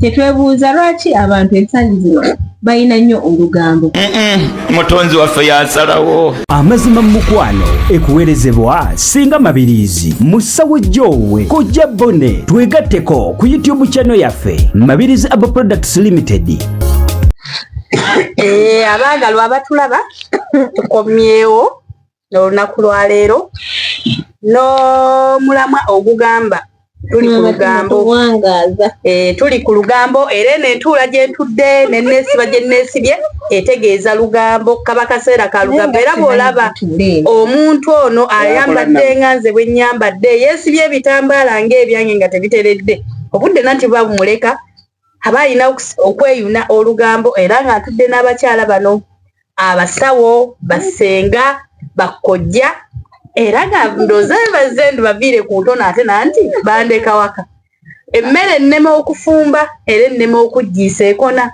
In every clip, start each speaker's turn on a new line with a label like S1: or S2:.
S1: Tetwebuuza lwaki abantu ensangi zino balina nnyo olugambo.
S2: Mutonzi waffe yasalawo.
S3: Amazima mu mukwano ekuweerezebwa Singa Mabirizi musawo Jowe Kojja Bone. Twegatteko ku YouTube channel yaffe Mabirizi Abo Products Limited.
S4: Abaagalwa abatulaba tukomyewo n'olunaku lwa leero n'omulamwa ogugamba tuli ku lugambo. Tuli ku lugambo era n'entuula gye ntudde n'enneesiba gye nneesibye etegeeza lugambo kaba kaseera ka lugambo. Era bw'olaba omuntu ono ayambadde nga nze bwe nnyambadde yeesibye ebitambaala ng'ebyange nga tebiteredde obudde nanti babumuleka aba alina okweyuna olugambo era ng'atudde n'abakyala bano abasawo basenga bakojja era nga ndoze bazzendu baviire ku ntono ate nanti bandeka waka. Emmere ennema okufumba era ennema okuggiisa ekona.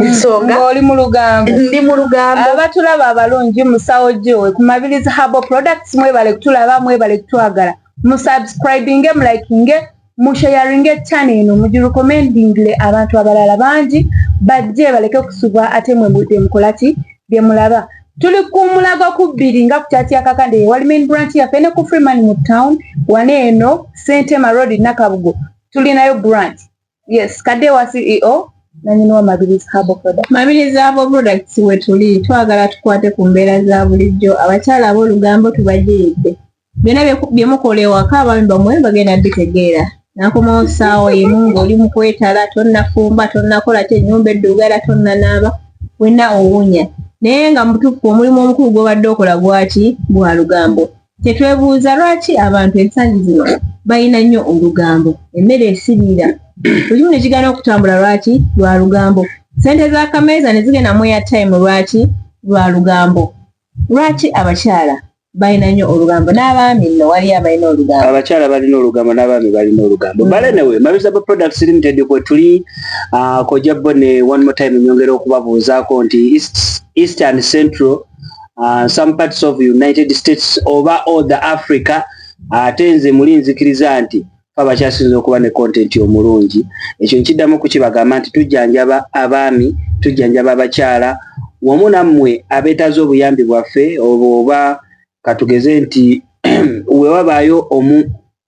S4: Ensonga
S1: oli mu lugambo.
S4: Ndi mu lugambo.
S1: Abatulaba abalungi musawo Jowe ku Mabirizi Herbal Products mwebale kutulaba mwebale kutwagala. Musubscribinge mulakinge musharinge channel eno mugirecommendingle abantu abalala bangi bajje baleke kusuba ate mwe budde mukolati bye mulaba. Tuli ku Mulago ku Biringa ku kyati ya Kakande wali main branch ya Fene ku Freeman mu town wane eno Sentema Road Nakabugo. Tuli nayo branch. Yes, Kade wa CEO na nyino wa Mabirizi Herbal Products. Mabirizi Herbal Products we tuli twagala tukwate ku mbeera za bulijjo abakyala ab'olugambo tubajjidde. Byonna bye mukolewa kabamba mwe bagenda bitegeera. Nakomawo ssaawa emu ng'oli mu kwetala tonnafumba tonnakola kye ennyumba eddugala tonnanaaba wenna owunya. Naye nga mutuufu omulimu omukulu gw'obadde okola bwaki bwa lugambo. Tetwebuuza lwaki abantu ensangi zino balina nnyo olugambo. Emmere esirira buli kimu ne kigaana okutambula lwaki lwa lugambo. Ssente za kameeza ne zigenda mu airtime lwaki lwa lugambo. Lwaki abakyala balina nnyo olugambo n'abaami nno wali abalina olugambo.
S5: Abakyala balina olugambo n'abaami balina olugambo. Balenewe Mabirizi Abo Products Limited kwe tuli Kojja Bone one more time nyongera okubabuuzaako nti East and Central some parts of United States oba all the Africa ate nze muli nzikiriza nti abakyasinze okuba ne content omulungi. Ekyo nkiddamu kukibagamba nti tujjanjaba abaami tujjanjaba abakyala wamu nammwe abeetaaza obuyambi bwaffe oba katugeze nti wewabaayo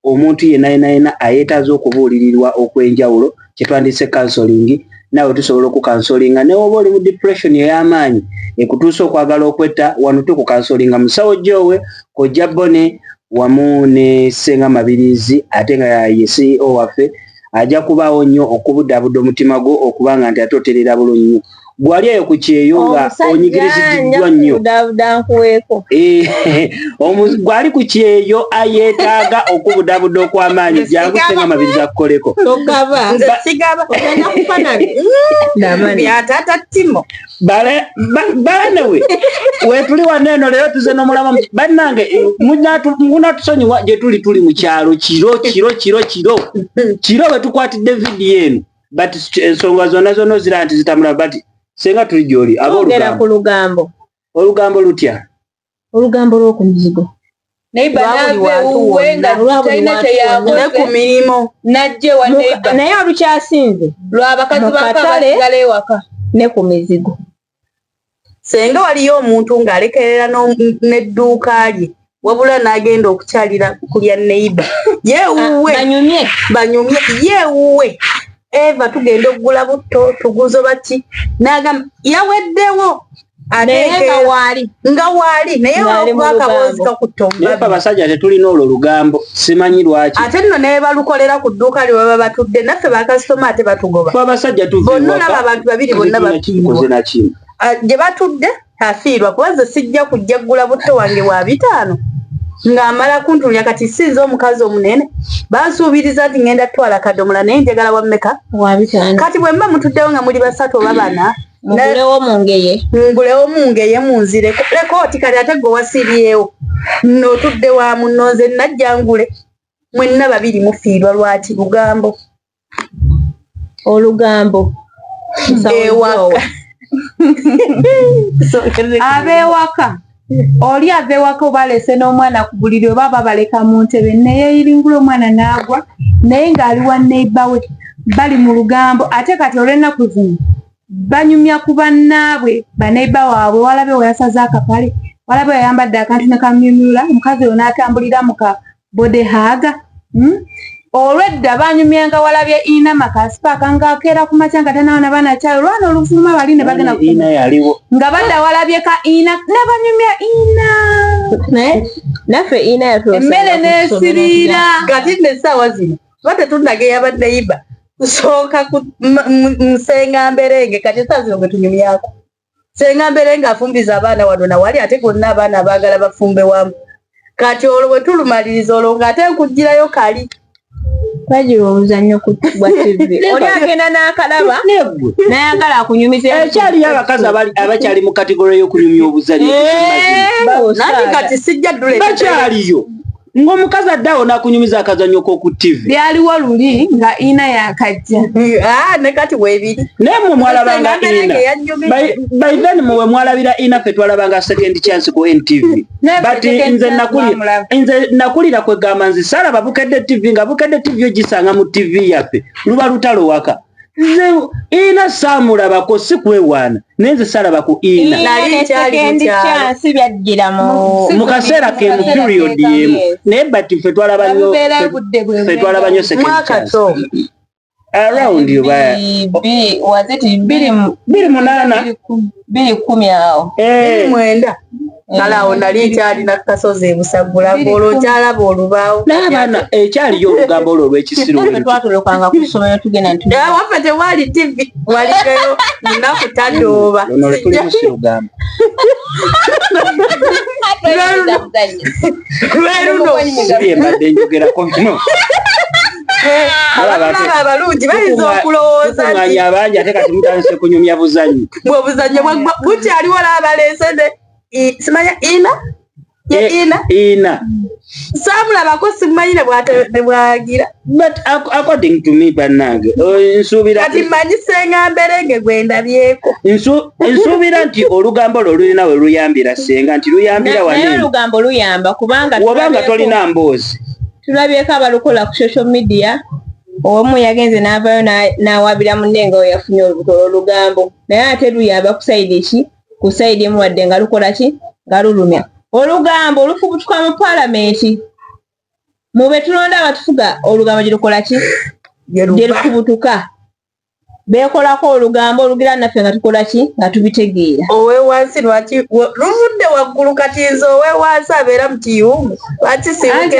S5: omuntu yenna ayeetaaza okubuulirirwa okwenjawulo kyetwandise counseling naawe tusobola okukansolinga ne oba oli mu depression ey'amaanyi ekutuusa okwagala okwetta wano tukukansolinga musawo Jowe Kojja Bone wamu ne Singa Mabirizi ate nga ye CEO waffe ajja kubaawo nnyo okubudaabuda omutima gwo okubanga nti ate oterera bulungi. Gwali eyo ku kyeyo nga onyigiriziddwa nnyo. Gwali ku kyeyo ayeetaaga okubudabuda okw'amaanyi jangu Singa Mabirizi akukoleko.
S4: Sigaba ogenda kufana byatata Timo.
S5: Balenewe wetuli waneeno leero tuze n'omulama bannange munatusonyiwa gye tuli mu kyalo kiro bwe tukwatidde vidiyo eno but ensonga zonna zira nti zitambula but senga tuli gy'oli
S1: ab'olugambo ku lugambo.
S5: Olugambo lutya?
S1: Olugambo lw'oku mizigo.
S4: Naye ku mirimu
S1: naye olukyasinze
S4: lw'abakazi bakatale ewaka
S1: ne ku mizigo.
S4: Senga waliyo omuntu ng'alekerera n'edduuka lye wabula n'agenda okukyalira kulya neiba yeewuwe banyumye yeewuwe Eva tugenda okugula butto tuguzo baki n'agamba yaweddewo nga waali naye wakaboozi kakutomba.
S5: Naye abasajja tetulina olwo lugambo simanyi lwaki.
S4: Ate nno ne balukolera ku dduuka lye baba batudde naffe bakasitoma ate batugoba.
S5: Abasajja
S4: bonna olaba abantu babiri bonna bafiirwa. Gye batudde afiirwa kubaza sijja kujja kugula butto wange wa 5 ng'amala kuntulya kati sinza omukazi omunene bansuubiriza nti ngenda twala kadomola naye njagala wa mmeka
S1: wa 5.
S4: Kati bwe mba mutuddewo nga muli 3 oba 4 ngulewo mungeye munzire lekooti kati ate gwe wasiryewo n'otudde wa munno nze najja ngule mwenna babiri mufiirwa lwaki lugambo.
S1: Olugambo
S4: ewaka
S1: ab'ewaka oli av'ewaka oba alese n'omwana ku buliri oba babaleka mu ntebe neyeeyiringula omwana n'agwa naye ng'ali wa neiba we bali mu lugambo ate kati olw'ennaku zino banyumya ku bannaabwe baneiba waabwe walabe weyasaze akapale walabe weyayambadde akantu ne kamyumyula omukazi oyo n'atambulira mu ka bodehaaga olwedda banyumyanga walabye ina makasipaaka ng'akeera ku makya nga tanawo nabanakyalo lwana oluvuluma bali ne bagenda nga badda walabye ka ina ne banyumya ina
S6: naffe ina
S1: emmere n'esiriira
S4: kati n'essaawa zino tuba tetunnageya baneiba kusooka musenga mberenge kati essaawa zino gwe tunyumyako senga mberenge afumbiza abaana wano nawali ate gonna abaana abaagala bafumbe wamu kati olwo bwe tulumaliriza olwo ng'ate nkugirayo kali
S6: bagira obuzannyo ku TV oli agenda n'akalaba n'ayagala akunyumiza
S5: ekyaliyo abakazi abakyali mu kategore y'okunyumya obuzannyo
S4: nani kati sijja ddule
S5: bakyaliyo ng'omukazi addawo n'akunyumiza akazannyo k'oku TV
S1: lyaliwo luli nga ina yakajja
S4: ne kati weebiri
S5: naye mwe mwalabanga ina by then mwe mwalabira ina ffe twalabanga second chance ku NTV but nze nakulira kwegamba nze saalaba Bukedde TV nga Bukedde TV ogisanga mu TV yaffe luba lutalo waka nze ina saamulabako si kwewaana naye nze saalaba ku ina mu kaseera kemu period yemu naye but ffe twalaba nnyo second chance around you by
S6: was it
S5: 28
S6: 210 awo
S4: mwenda kale awo nali nkyalina kasozi ebusagula ng'olwokyalaba olubaawo
S5: n'abaana ekyaliyo olugambo olwo olw'ekisiru
S6: twatulukanga ku ssomero tugenda
S4: waffe tewali TV waligeyo munaku tadooba lweruno
S5: embadde njogerako bino
S4: abalaba abalungi bayinza okulowooza
S5: nti abangi ate kati mutandise kunyumya buzannyo
S4: bwe obuzannyo bukyaliwo laabalesede simanya ina saamulabako simumanyi ne bwagira
S5: but according to me bannange nsuubira
S4: kati mmanyi senga mberenge gwe ndabyeko
S5: nsuubira nti olugambo olwo lulina we luyambira senga nti luyambira
S6: naye olugambo luyamba kubanga
S5: wobanga tolina mboozi
S6: tulabyeko abalukola ku social media omu yagenze n'avayo n'awabira munne nga we yafunye olubuto olw'olugambo naye ate luyamba ku sayidi ki ku sayidi emu wadde nga lukola ki nga lulumya olugambo olufubutuka mu paalamenti mu be tulonda abatufuga olugambo gye lukola ki gye lufubutuka beekolako olugambo olugira naffe nga tukola ki nga tubitegeera
S4: owewansi lwaki luvudde waggulu kati nze owewansi abeera mu kiyungu lwaki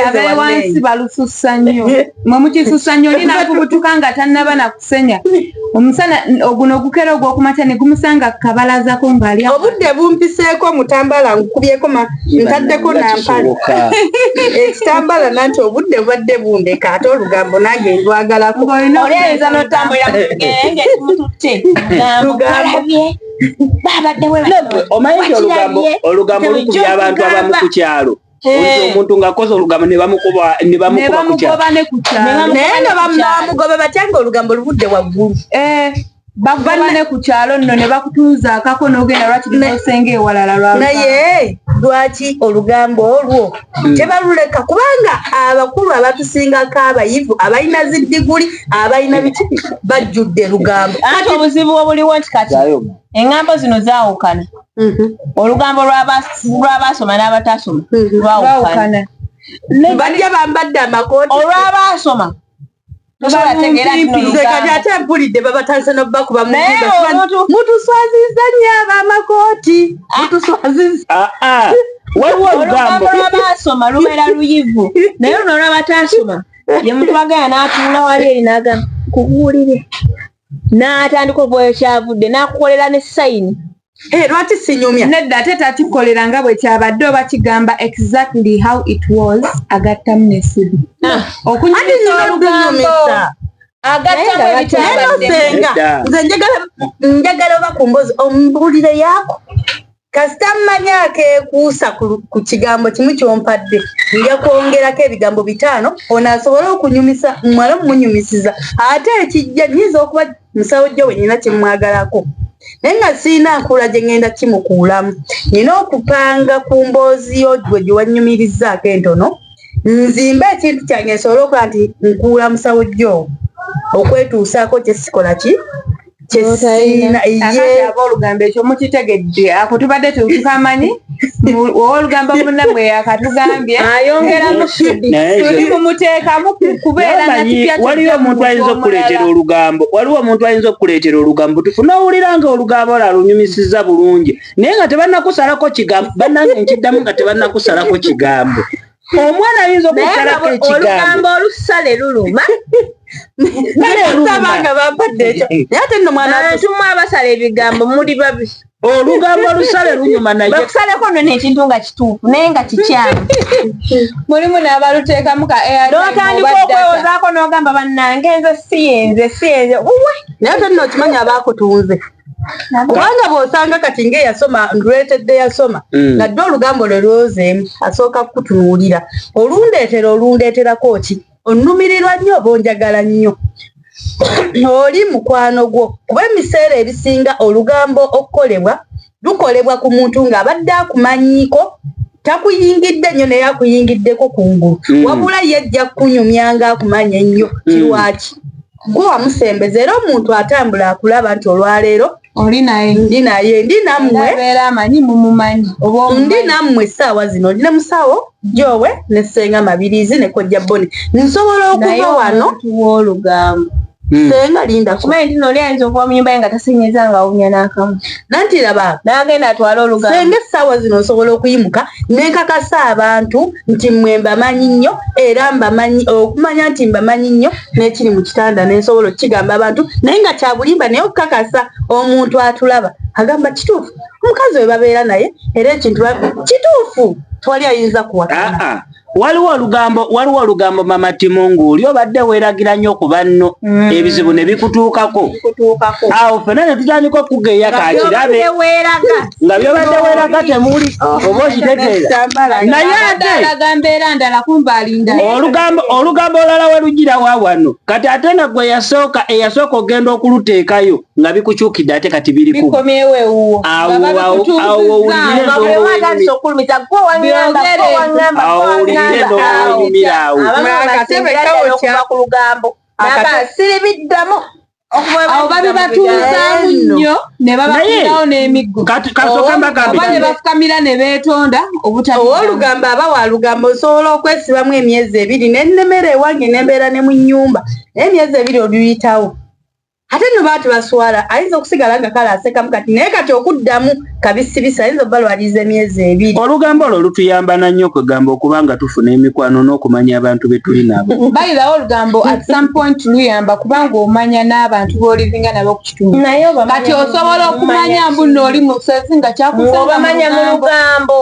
S1: abewansi balusussa nnyo mwe mukisussa nnyo oli nafubutuka nga tannaba nakusenya omusana oguno ogukera ogw'okumakya ne gumusanga kabalazako ng'ali
S4: obudde bumpiseeko mutambala nkubyeko ntaddeko nampala ekitambala nanti obudde bubadde bundeka ate olugambo nange ndwagalako
S6: oliyinza n'otambulira mu
S5: omanyi nti olugambo lukubya abantu abamu ku kyalo omuntu ng'akoze olugambo ne bamukuba ku kyalo
S4: naye nga bamugoba batya nga olugambo luvudde waggulu
S1: bakuba ne ku kyalo nno ne bakutuuza akako n'ogenda lwaki nosenga ewalala
S4: naye lwaki olugambo olwo tebaluleka kubanga abakulu abatusingako abayivu abalina ziddiguli abalina biki bajjudde lugambo
S6: ate obuzibu obuliwo nti kati engambo zino zaawukana olugambo lw'abaasoma n'abatasoma lwawukana
S4: bajja bambadde amakooti
S6: olw'abaasoma
S4: kati ate mpulidde babatandise nobakuba mutuswaziza nnyo ab'amakooti mutuswaziza
S5: waliwo
S6: olugambo lw'abaasoma lubeera luyivu naye luno lw'abatasoma ye mutwagala n'atuula wali eri n'agamba kubuulire n'atandika okuvayo kyavudde n'akukolera ne sayini
S4: lwaki sinyumya
S1: nedda ate takikolera nga bwe kyabadde oba kigamba exactly how it was agattamu n'essubi okunyumisa olugambo agattamu
S4: ebityabaddemu nze njagala oba ku mboozi omubuulire yaako kasita mmanyaako ekuusa ku kigambo kimu kyompadde nja kwongerako ebigambo 5 ono asobole okunyumisa mwala mumunyumisiza ate ekijja nyinza okuba musawo jjo wenyina kimwagalako naye nga siina nkula gye ngenda kimukuulamu nina okupanga ku mboozi yo gwe gye wanyumirizaako entono nzimba ekintu kyange nsobole okuba nti nkuula musawo jjo okwetuusaako kyesikola ki kyesina
S1: ye olugambo ekyo mukitegedde ako tubadde tukamanyi olugambo munnamwe yakatugambye
S6: ayongera mushudi
S1: tuli mumuteekamu kubeera natupya
S5: waliwo omuntu ayinza okukuleetera olugambo waliwo omuntu ayinza okukuleetera olugambo tufuna owulira nga olugambo lwalunyumisiza bulungi naye nga tebannakusalako kigambo bannange nkiddamu nga tebannakusalako kigambo omwana ayinza okusalako
S6: olugambo olusale luluma
S4: sabanga bampadde ekyo naye ate nno mwana
S6: tumwe abasala ebigambo muli babi
S5: olugambo olusale lunyuma naye
S6: bakusaleko nno n'ekintu nga kituufu naye nga kikyamu
S1: mulimu n'abaluteekamu ka
S6: n'otandika okwewozaako n'ogamba bannange nze siyenze uwe
S4: naye ate nno okimanyi abaakutunze kubanga bw'osanga kati ng'eyasoma nduleetedde yasoma nadde olugambo lwe lwozeemu asooka kukutunuulira olundeeterako ki onnumirirwa nnyo oba onjagala nnyo oli mukwano gwo kuba ebiseera ebisinga olugambo okukolebwa lukolebwa ku muntu ng'abadde akumanyiiko takuyingidde nnyo naye akuyingiddeko kungulu wabula yejja kunyumya nga akumanya ennyo kirwaki gwe wamusembeza era omuntu atambula akulaba nti olwaleero
S1: oli naye
S4: ndi naye ndi nammwe
S1: abeera amanyi mumumanyi
S4: ndi nammwe essaawa zino ndi ne musawo Jowe ne Ssenga Mabirizi ne Kojja Bone nsobola okuva wano
S6: w'olugambo
S4: Senga linda
S6: kumanyi nti noli ayinza okuva mu nyumba ye nga tasenyeza nga awunya n'akamu
S4: nanti laba
S6: n'agenda atwala olugambo
S4: Senga essaawa zino osobola okuyimuka nenkakasa abantu nti mmwe mbamanyi nnyo era mbamanyi okumanya nti mbamanyi nnyo n'ekiri mu kitanda nensobola okukigamba abantu naye nga kyabulimba naye okukakasa omuntu atulaba agamba kituufu omukazi we babeera naye era ekintu kituufu twali ayinza kuwakana
S5: waliwo olugambo mama Timungu oli obadde weeragira nnyo ku banno ebizibu ne bikutuukako awo ffenna ne tutandika okugeya kakirabe nga byobadde weeraga temuli oba okitegeeza naye ate olugambo olala welugirawa wano kati ate nga gwe eyasooka ogenda okuluteekayo nga bikukyukidde ate kati biri
S6: siribiddamu
S1: awo babibatuuzaamu nnyo ne babakuirawo n'emiggo oba ne bafukamira ne beetonda
S4: olugambo aba wa lugambo osobola okwesibamu emyezi 2 nennemera ewange nembeera ne mu nnyumba naye emyezi 2 oluyitawo ate no baati baswala ayinza okusigala nga kale asekamu kati naye kati okuddamu kabisibisa ayinza obalwaliza emyezi 2
S5: olugambo olwo lutuyamba na nnyo kwegamba okuba nga tufuna emikwano n'okumanya abantu be tuli nabo
S1: bayirawo olugambo at some point luyamba kubanga omanya n'abantu b'olivinga nabo ku kitundu kati osobola okumanya mbuno oli musozi nga
S6: kyakusabamanya mu lugambo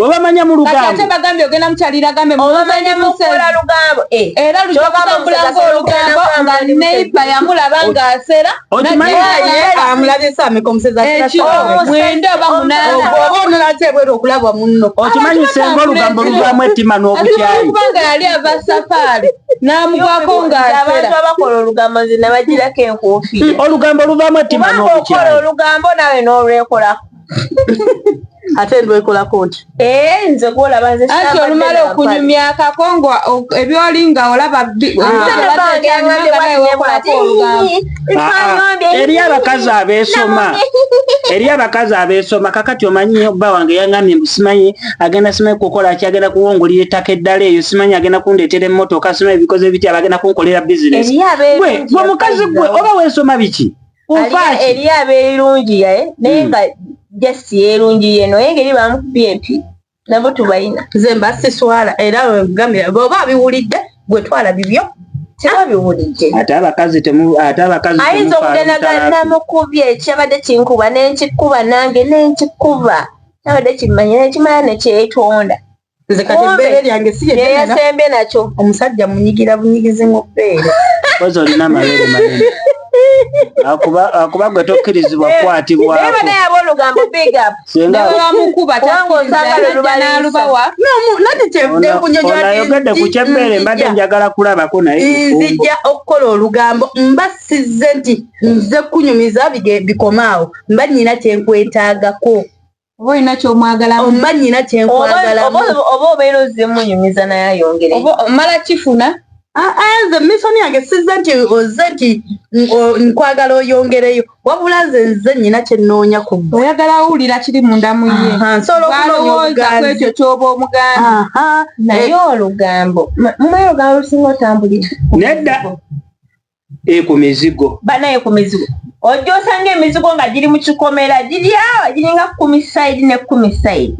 S5: obamanya mu lugambo
S1: ate bagambye ogenda mukyalira gambe
S6: obamanya mu kukola lugambo
S1: era lujja kutambula ng'olugambo nga neiba yamulaba ngasera
S4: amulabisa amekomuseza
S1: mwenda oba
S4: oba onolateebwera okulabwa munno
S5: okimanyi senga olugambo luvaamu ettima n'obukyayi
S1: kubanga yali ava safaari n'amugwako ngasera
S6: abantu abakola olugambo nze nabagirako enkuufiira
S5: olugambo luvaamu ettima n'obukyayi
S6: okola olugambo nawe n'olwekolako
S4: ate ndwekolako nti
S6: nze gwolaba nze
S1: ati olumala okunyumya akakongo ebyoli nga olaba
S5: eri abakazi abeesoma kakati omanyi bba wange yangambye mbu simanyi agenda simanyi kukola ki agenda kuwongulira ettaka eddala eyo simanyi agenda kundeetera emmotoka simanyi ebikoze biti abagenda kunkolera bizinesi gwe omukazi gwe oba weesoma biki
S6: eri abeerungi naye nga jasi yerungiye no engeri bamukubye empi nabo tubayina
S4: nze mbasiswala era wegambira bwoba biwulidde gwe twala bibyo
S6: tebabiwulidde
S5: ate abakazi
S6: ayinza okugenda namukubye ekyabadde kinkuba nenkikuba nange nenkikuba nabadde kimanya nekimanya nekyetonda
S4: nze kati ebbeere lyange
S6: siyeyasembye nakyo
S4: omusajja munyigira bunyigizi mu bbeere
S5: kozi olina amabeere manene akuba gwe tokkirizibwa kukwatibwako
S6: naye bana yaba olugambo big up
S1: bamukuba
S6: tangozalubawa
S5: onayogedde ku kyebbeere mbadde njagala kulabako naye
S4: nzijja okukola olugambo mbasizze nti nze kunyumiza bikomaawo mba nyina kyenkwetaagako
S1: oba olina kyomwagalamu
S4: mba nyina kyenkwagalamu
S6: oba obeera ozze munyumiza naye ayongere
S1: mala kifuna
S4: nze misoni yange sizza nti ozze nti nkwagala oyongereyo wabula nze nnyina kye nnoonya ku ggwe
S1: oyagala awulira kiri munda mu ye
S4: nsobola
S1: okulowooza kwekyo ky'oba omuganda
S6: naye olugambo mumanyi olugambo lusinga otambulira
S5: nedda ku mizigo
S6: banaye ku mizigo ojja osanga emizigo nga giri mu kikomera giri awo giringa 10 side ne 10 side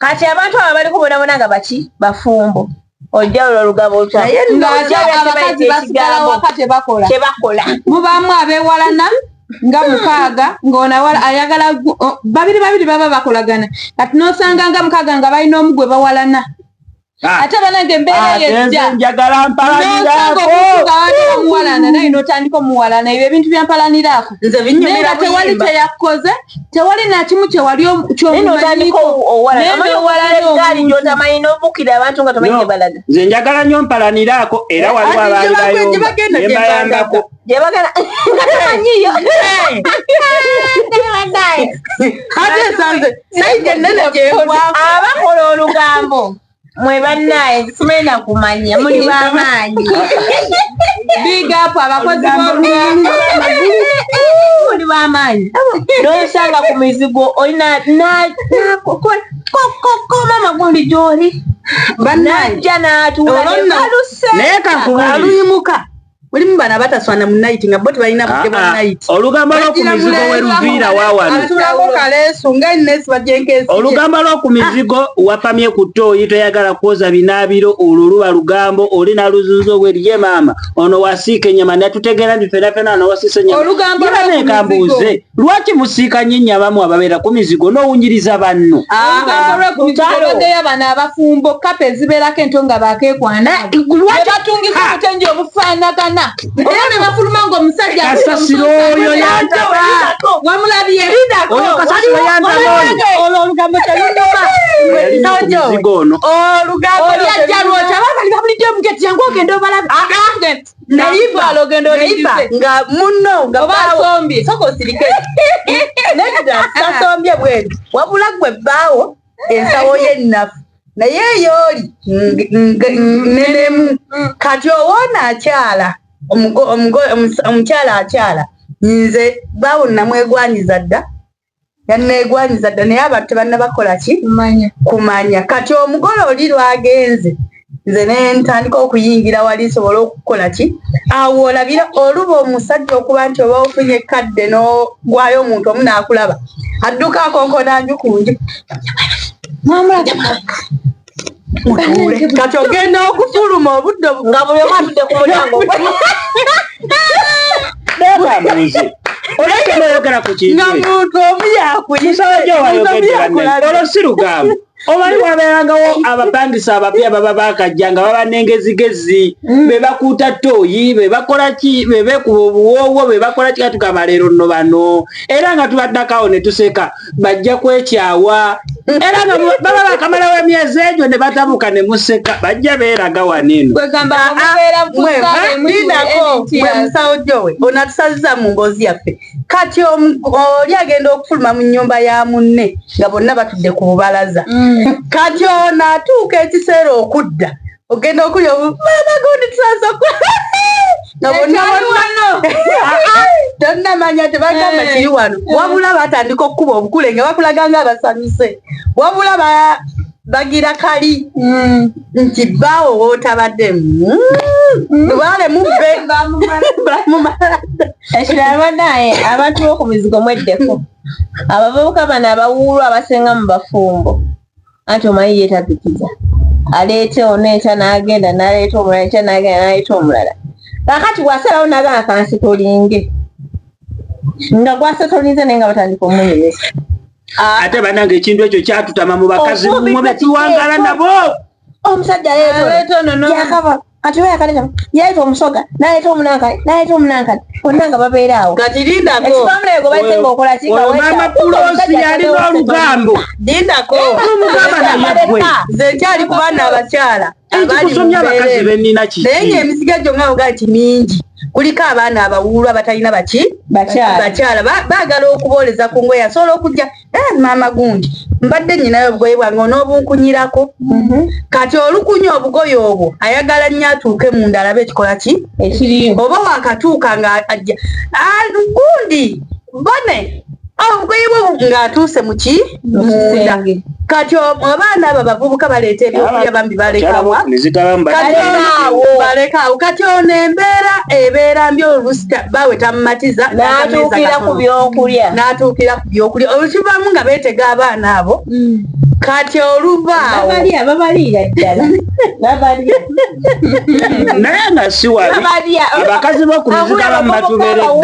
S6: kati abantu abo bali kubonabona nga baki bafumbo ojja olugambo
S1: abakazi basigala waka tebakola mubaamu abeewalana nga mukaaga ng'onawala ayagala babiri baba bakolagana kati n'osanga nga mukaaga nga balina omu gwe bawalana ate banange embeera yejja
S5: njagala mpalaniraako
S1: muwalana naye n'otandika omuwalana ebyo ebintu byampalaniraako naye nga tewali kyeyakoze tewali nakimu kyewali
S5: nze njagala nnyo mpalaniraako era waliwo abaali bayambako
S6: abakola olugambo mwe bannaye tumena kumanya muli bamaanyi
S1: bigapo abakozi b'olugambo
S6: muli bamaanyi nosanga ku mizigo olina mama gundi gy'oli najja n'atuula
S5: naye
S4: aluyimuka mulimu bana bataswana mu night nga bo tebalina budde bwa night
S5: olugambo lw'oku mizigo we luviira waawano
S4: atulako kaleesu nga nnesi bajenkesi
S5: olugambo lw'oku mizigo wapamye ku ttooyi toyagala kwoza binaabiro olwo luba lugambo oli naluzuzo bwe lye maama ono wasiika ennyama natutegeera nti fenafena ono wasiisa ennyama nekambuuze lwaki musiika nnyo ennyamamu ababeera ku mizigo n'owunyiriza banno
S1: olugambo lw'oku mizigo badeyo bano abafumbo kapa ezibeerako ento nga bakeekwana batungisa obutengi obufaanagana era ne bafuluma ng'omusajja
S5: kasasiro oyo yantaba
S1: wamulabye
S5: oyo kasasiro yantaba
S1: olwo olugambo telunuma
S5: mizigo ono
S1: olyajja lwota abakali babulijjo omugeti yangu ogenda obalaga nayiba ogenda oligize
S4: nga munno nga
S1: obasombye
S4: soko osirike nedda sasombye bweri wabula gwe bbaawo ensawo y'ennafu naye yooli nenemu kati owoona akyala omukyala akyala nze baawo namwegwanyiza dda yanneegwanyiza dda naye abantu tebanna bakola ki kumanya kati omugole oli lwagenze nze nentandika okuyingira wali nsobola okukola ki awo olabira oluba omusajja okuba nti oba ofunye ekadde n'ogwayo omuntu omu naakulaba adduka akonkona nju ku nju kati ogenda okufuluma obudde
S6: nga buli omu atudde ku mulyango
S5: nebamuze oleke noyogera ku kintu
S4: nga muntu omu
S5: yakuyisa olwo si lugambo omanyi wabeerangawo abapangisa abapya baba bakajja nga baba nengezigezi bebakuuta ttooyi bebakola ki bebekuba obuwoowo bebakola ki katugamba leero nno bano era nga tubaddakawo ne tuseka bajja kwekyawa era nga baba bakamalawo emyezi egyo ne batabuka ne museka bajja beeraga waneno
S4: mwe musawo gyowe onatusazza mu mboozi yaffe kati oli agenda okufuluma mu nnyumba ya munne nga bonna batudde ku bubalaza kati ono atuuka ekiseera okudda ogenda okulya mama gundi tusaza nga bonna tonnamanya tebagamba kiri wano wabula batandika okukuba obukule nga bakulaga nga abasanyuse wabula bagira kali nti bbaawo wootabadde baale mubbe
S6: ekirala naye abantu b'oku mizigo mweddeko abavubuka bano abawuulwa abasenga mu bafumbo anti omanyi yeetapikiza aleete ono ekya n'agenda n'aleeta omulala ekya n'agenda n'aleeta omulala kakati bw'asalawo n'agamba kansitolinge nga gwasitolinze naye nga batandika omunyumisa
S5: ate banange ekintu ekyo kyatutama mu bakazi mumwe betuwangala nabo
S6: omusajja yakava ati we yakaleta yaita omusoga n'aleeta omunankale n'aleeta omunankale bonna nga babeeraawo
S4: kati lindako
S6: ekipamulego baitenga okola
S5: mama pulosi yalina olugambo
S4: lindako
S5: omugamba naye gwe
S4: nze nkyali ku baana abakyala
S5: Kusomya abakazi bennina kiki.
S4: Naye emizigo gyo nga oga nti mingi. Kuliko abaana abawuulu abatalina bakyala baagala okubooleza ku ngoye asobola okujja maama gundi mbadde nnyinayo obugoye bwange onoobukunyirako kati olukunya obugoye obwo ayagala nnyo atuuke munda alabe ekikola ki oba waakatuuka ng'ajja gundi bone obugoye bwe ng'atuuse mu ki munda kati abaana abo abavubuka baleeta ebyokulya bambi balekawa kati ono embeera ebeera mbi olusita bawe tamumatiza
S6: n'atuukira ku byokulya olukivamu nga beetega abaana abo kati oluvaawo babalira ddala
S5: naye nga si wabi abakazi b'okumizika bamu batubeereddewo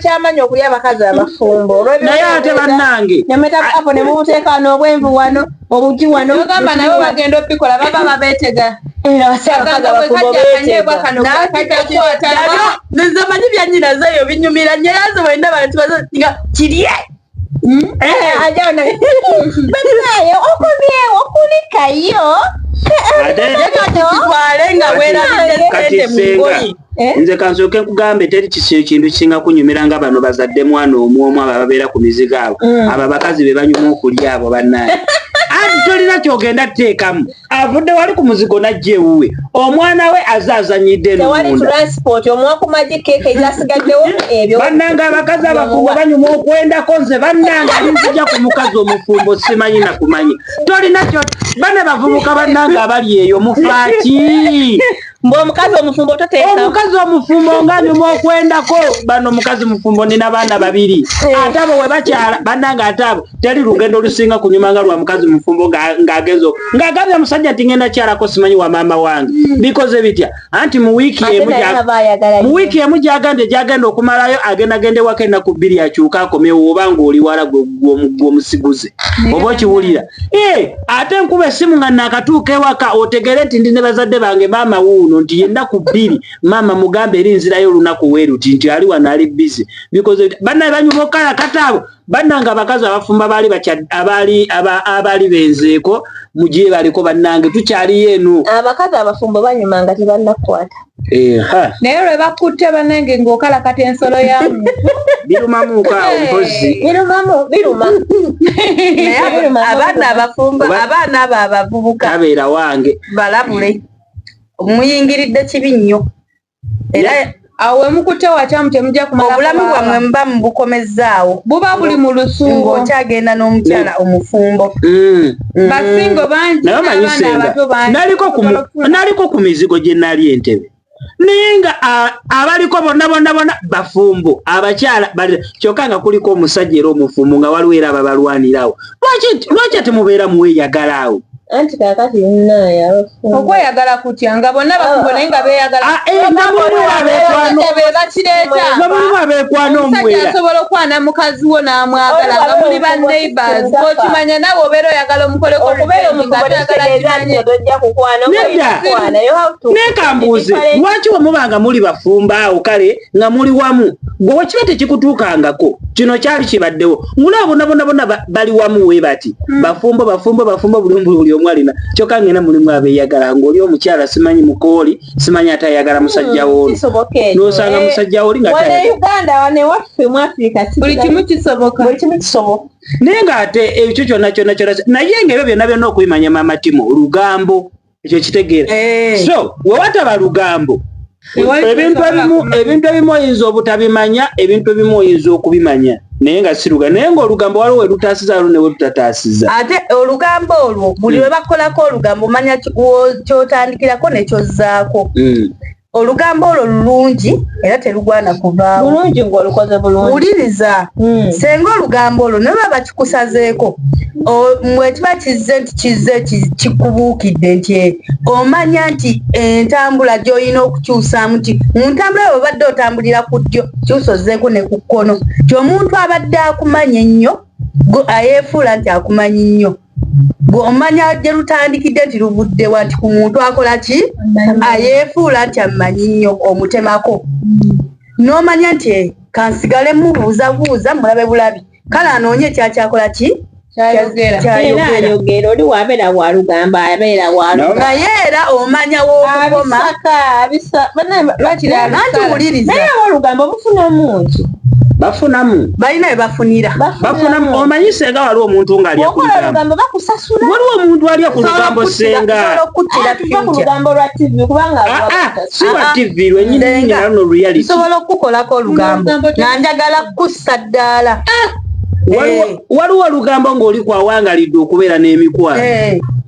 S6: kyamanyi okulya abakazi abafumbo
S5: naye ate bannange
S6: nemetapo ne mubuteeka n'obwenvu wano obugi wano ogamba nabo bagenda opikola baba babeetega
S4: nezamanyi byanyinazeeyo binyumira nyeyazo wenda baletibazotiga kirye
S6: banaye okomyewo kulikayo
S4: kitwale nga weerabidde mugoyi
S5: nze kansooke nkugambe teri kintu kisinga kunyumira nga bano bazadde mwana omwomu abo ababeera ku mizigo abo abo abakazi be banyuma okulya abo bannaye anti tolina kyogenda tuteekamu avudde wali ku muzigo najja ewuwe omwana we azaazanyidde bannanga abakazi abafumbo banyuma okwendako nze bannanga linzija ku mukazi omufumbo simanyi nakumanyi tolina kyo bane bavubuka bannanga abali eyo mufaaki
S6: omukazi omufumbo toteeka
S5: omukazi omufumbo nga nyuma okwendako bano omukazi mufumbo nina baana babiri ate abo we bakyala bannanga ate abo teri lugendo olusinga kunyuma nga lwa mukazi mufumbo ng'agezo ng'agambye musajja nti ngenda kyalako simanyi wa maama wange bikoze bitya anti mu wiiki emu gyagenda okumalayo agenda waka ennaku bbiri akyuka akomyewo oba ng'oli wala gw'omusiguze oba okiwulira ate enkuba essimu nga nakatuuka ewaka otegere nti ndi ne bazadde bange maama wuuno nti yennaku bbiri maama mugambe eri nzirayo olunaku weeruti nti ali wano ali bize bikoze bannaye banyuma okkalakata abo bannanga abakazi abafumba abaali benzeeko mugye baliko bannange tukyaliyo eno
S6: abakazi abafumbo banyuma nga tebannakukwata
S1: naye lwe bakutte bannange ng'okalakata ensolo yamu
S5: birumamuukaawo mpozi
S4: abaana abafumba abaana abo abavubuka
S5: abeera wange
S4: balabule muyingiridde kibi nnyo era
S1: awo wemukutte watyamu temujja kumala
S4: obulamu bwammwe muba mubukomezzaawo
S1: buba buli mu lusungo
S4: ng'okyagenda n'omukyala omufumbo
S1: basingo bangi n'abaana abato bangi
S5: naliko ku mizigo gye nali Entebbe naye nga abaliko bonna bafumbo abakyala kyokka nga kuliko omusajja era omufumbo nga waliwo era ababalwanirawo lwaki ate mubeera muweeyagalaawo
S6: anti kakati nnaaya
S1: okweyagala kutya nga bonna bafumbo naye nga beeyagala
S5: mulimu abeekwano omuwera
S1: asobola okwana mukazi wo n'amwagala nga muli ba neighbors okimanya nawe obeera oyagala omukoleko
S5: nekambuuze lwaki wemubanga muli bafumba awo kale nga muli wamu gwe kiba tekikutuukangako kino kyali kibaddewo ngulaba bonna bali wamu we bati bafumbo buli omu alina kyokka ngena mulimu abeeyagala ng'oli omukyala simanyi mukooli simanyi ate ayagala musajja wooli n'osanga musajja wooli nga
S6: Uganda wane waffe mu Africa
S1: buli kimu kisoboka
S5: naye ng'ate ekyo kyonna naye ng'ebyo byonna okubimanya maama Timo lugambo ekyo kitegeera so we wataba lugambo ebintu ebimu oyinza obutabimanya ebintu ebimu oyinza okubimanya naye nga siruga naye ng'olugambo waliwo werutaasiza waliwo ne werutataasiza
S4: ate olugambo olwo buli lwe bakolako olugambo omanya kyotandikirako nekyozzaako olugambo olwo lulungi era terugwana kuvaawo
S6: bulungi ng'olukoze bulungi
S4: wuliriza senga olugambo olwo naye baba kikusazeeko mwe kiba kizze nti kikubuukidde nti omanya nti entambula gy'olina okukyusaamu nti mu ntambula yo obadde otambulira ku ddyo kyusozeeko ne ku kkono ti omuntu abadde akumanya ennyo ayeefuula nti akumanyi nnyo omanya gye lutandikidde nti luvuddewa nti ku muntu akola ki ayeefuula nti amumanyi nnyo omutemako n'omanya nti kansigale mubuuzabuuza mulabe bulabi kale anoonye ekyakyakola ki
S6: kyayogera oli wabeera wa lugambo abeera wa lugambo
S4: naye era omanya w'okukoma nantiwuliriza
S6: naye olugambo bufunamu ki
S5: bafunamu
S4: balina we bafunira
S5: bafunamu omanyi senga waliwo omuntu ng'alya ku lugambo
S6: bakusasula
S5: waliwo omuntu alya ku lugambo senga
S6: ku lugambo lwa tv kubanga
S5: si lwa tv lwenyini nyina luno reality
S4: nsobola okukolako olugambo nanjagala kussa ddaala
S5: waliwo olugambo ng'oli kwawangalidde okubeera n'emikwano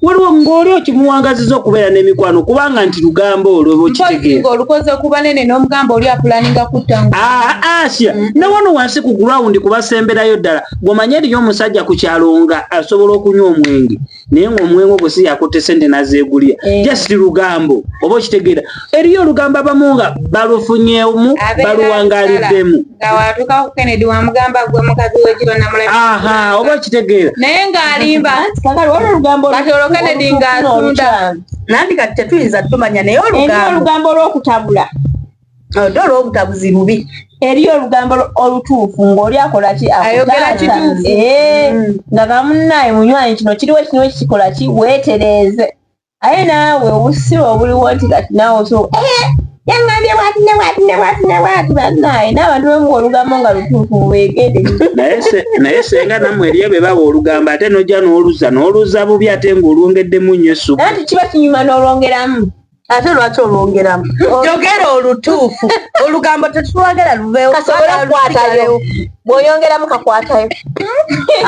S5: waliwo ng'oli okimuwangaziza okubeera n'emikwano kubanga nti lugambo olwo bokitegeera
S1: olukoze okuba nene n'omugamba oli apulaninga kuttangu
S5: asya ne wano wansi ku gulawundi kubasemberayo ddala gomanye eriyo omusajja ku kyalo nga asobola okunywa omwenge naye ng'omwenge ogwo si yakutte sente nazeegulira just lugambo oba okitegeera eriyo olugambo abamu nga balufunyemu baluwangaliddemu
S1: nga watuuka ku Kennedy wamugamba gwe mukazi w'ekiro namulaba
S5: oba okitegeera
S1: naye ng'alimba Kennedy ng'atunda
S4: nandi kati tetuyinza tumanya naye
S6: olugambo olw'okutabula
S4: odde olw'obutabuzi bubi
S6: eriyo olugambo olutuufu ng'oli akola ki
S1: ayogera kituufu
S6: nga gamunnaye munywanyi kino kiriwo kino kikola ki weetereeze aye naawe obusiba obuliwo nti kati naawe yangambye bwati bannaye n'abantu bemuwa olugambo nga lutuufu mubeegende
S5: naye senga nammwe eriyo be bawa olugambo ate nojja n'oluza bubi ate ng'olwongeddemu nnyo essupu
S6: nanti kiba kinyuma n'olwongeramu
S4: ate lwaki olwongeramu yogera olutuufu olugambo tetulwagala luveewo
S6: kasobola kukwatayo bw'oyongeramu kakwatayo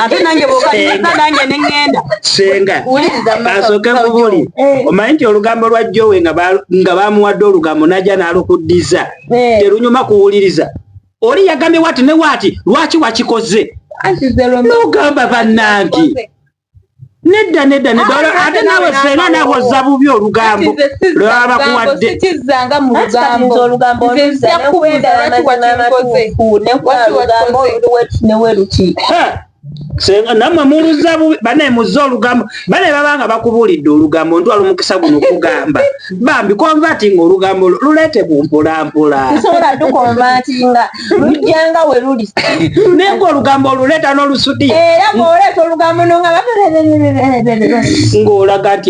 S4: ate nange bwogaika nange neŋŋenda
S5: senga asooke bubuli omanyi nti olugambo lwa Jowe nga bamuwadde olugambo najja n'alukuddiza terunyuma kuwuliriza oli yagambye wati ne wati lwaki wakikoze n'ogamba bannange nedda ate nawe senga nawoza bubi olugambo lwaba kuwadde
S1: sikizzanga mu lugambo
S5: senga nammwe muluza bubi banaye muzza olugambo banaye babanga bakubuulidde olugambo ntwala omukisa guno okugamba bambi konva ati ng'olugambo luleete bumpolampola
S6: tusobola tukonva nti nga lujjanga we luli
S5: naye ng'olugambo oluleeta n'olusudi
S6: era ng'oleeta olugambo nonga
S5: ng'olaga nti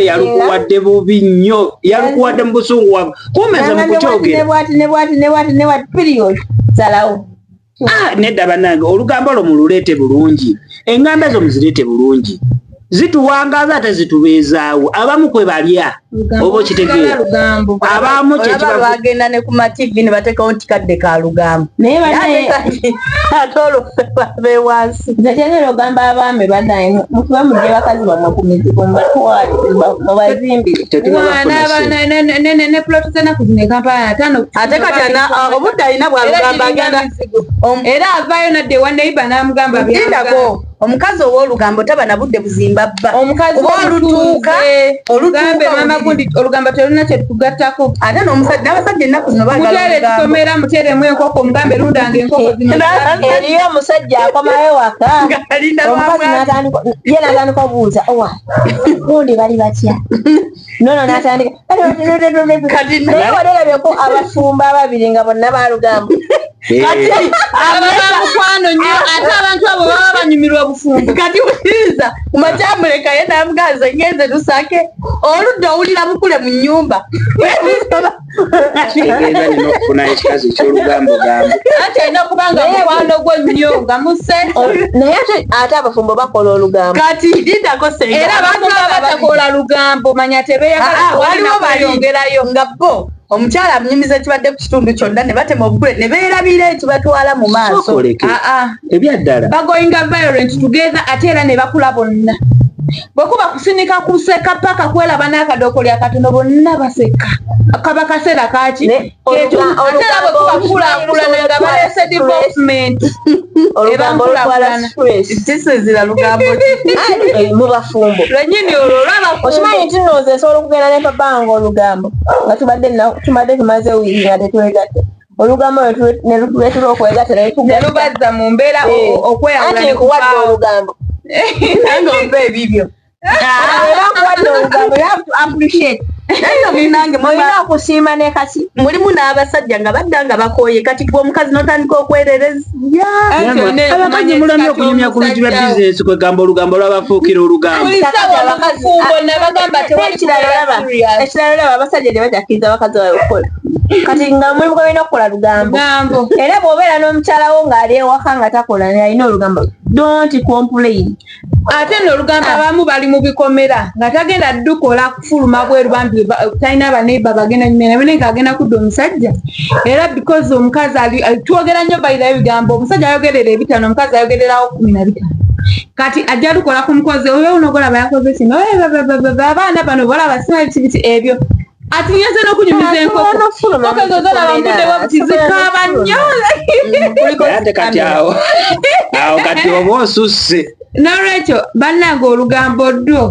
S5: yalukuwadde bubi nnyo yalukuwadde mu busungu kumeze mu kukyogera
S6: nebwati period salawo
S5: nedda bannange olugambo olwo mululeete bulungi engamba ezo muzireete bulungi zituwangaza ate zitubeezaawo abamu kwe balya oba okitegeera abamu
S4: bagenda ne ku mativi ne bateekawo nti kadde ka lugambo
S6: naye
S4: ate olwo babe wansi
S6: tekyagera ogamba abaami bannaye mukuba mugye bakazi bamwe ku mizigo mubazimbire
S1: ne ploti zenaku zino ekampala atano
S4: ate kati obudde alina bwalugamba agenda
S1: era avaayo nadde ewa neiba n'amugamba
S4: byagako omukazi ow'olugambo taba na budde buzimba bba
S1: omukazi
S4: olutuuka
S1: mama gundi olugambo terulina kyetukugattako
S4: ate n'abasajja ennaku zino
S1: mutere tusomera muteremu enkoko omugambe erundanga enkoko zino
S6: eriyo omusajja akomayo waka omukazi ye natandika obuuza owa gundi bali batya nono natandika naye walerabyeko abafumba ababiri nga bonna balugambo
S1: kati abamukwano nnyo ate abantu abo baba banyumirwa obufumbo
S4: kati wuliriza kumakyamuleka ye namugaza ngenze tusake oludda owulira mukule mu nnyumba
S5: kitegeeza nina okufuna ekikazi ekyolugambo gambo
S1: ate alina okubanga mukwano gwe nnyo nga musse
S6: naye ate abafumbo bakola olugambo
S4: kati dindako senga
S1: era abantu abatakola lugambo manya tebeyagala
S4: waliwo bayongerayo nga bo omukyala amunyumiza ekibadde ku kitundu kyonna ne batema obugule ne beerabira ekibatwala mu maaso
S5: ebyaddala
S1: bagoyinga violent together ate era ne bakula bonna bwekuba kusinika kuseka paka kwelaba n'akadokoli akatono bonna baseka kaba kaseera kaki ate era bwekubakulaakulana nga balese development
S6: olugambolwala
S4: tisezira lugambo
S6: mu bafumbo
S1: lwenyini olwo olwabafumbo
S6: okimanyi nti nooza esobola okugenda ne papa nga olugambo nga tubadde tumaze wiiki nga tetwegatte olugambo netuletula okwegatta
S1: nelubazza mu mbeera okweyawula
S6: anti nkuwadde olugambo
S4: nange ompa ebibyo
S6: era nkuwadde olugambo you have to appreciate
S4: Nange
S6: mulina okusiima ne kasi
S4: mulimu n'abasajja nga badda nga bakooye kati gwe omukazi n'otandika okwerereza
S5: abakazi mulamye okunyumya ku bintu bya bizinesi kwegamba olugambo lwabafuukira olugambo
S6: ekirala abasajja tebajakkiriza abakazi bawe okukola kati nga mulimu balina okukola lugambo era bw'obeera n'omukyalawo ng'ali ewaka nga takola alina olugambo don't complain
S1: ate n'olugambo abamu bali mu bikomera nga tagenda dukola kufuluma bweru bambi talina abaneiba bagenda nyumena ng'agenda kudda omusajja era because omukazi twogera nnyo bayirayo ebigambo omusajja ayogerera 5 omukazi ayogererawo 15 kati ajja lukola ku mukozi oyo unogolaba yakoze kino abaana bano balaba sibiti ebyo ati nyaze n'okunyumiza enkoko okazozala bamuddewo butizikaaba nnyo
S5: ate kati awo kati oba osusse
S1: n'olwekyo bannange olugambo ddo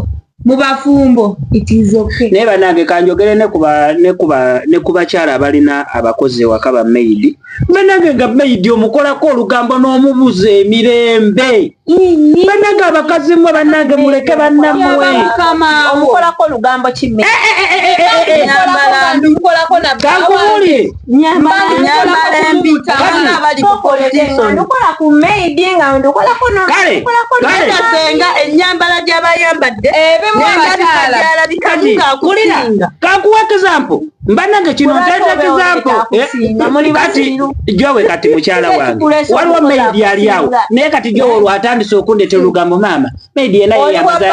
S1: mu bafumbo it is okay
S5: naye bannange kanjogere ne ku bakyala abalina abakozi ewaka ba maidi bannange nga maidi omukolako olugambo n'omubuza emirembe bannange abakazi mmwe bannange muleke bannammwe
S6: omukolako olugambo kimme
S5: kankubulire
S6: ndukola ku maidi nga ndukolako
S4: senga ennyambala gy'abayambadde
S5: kankuwa example mbannange kino nteeta example kati jowe kati mukyala wange waliwo maidi ali awo naye kati jowe olwatandise okundetera olugambo maama maidi yena
S6: omukozi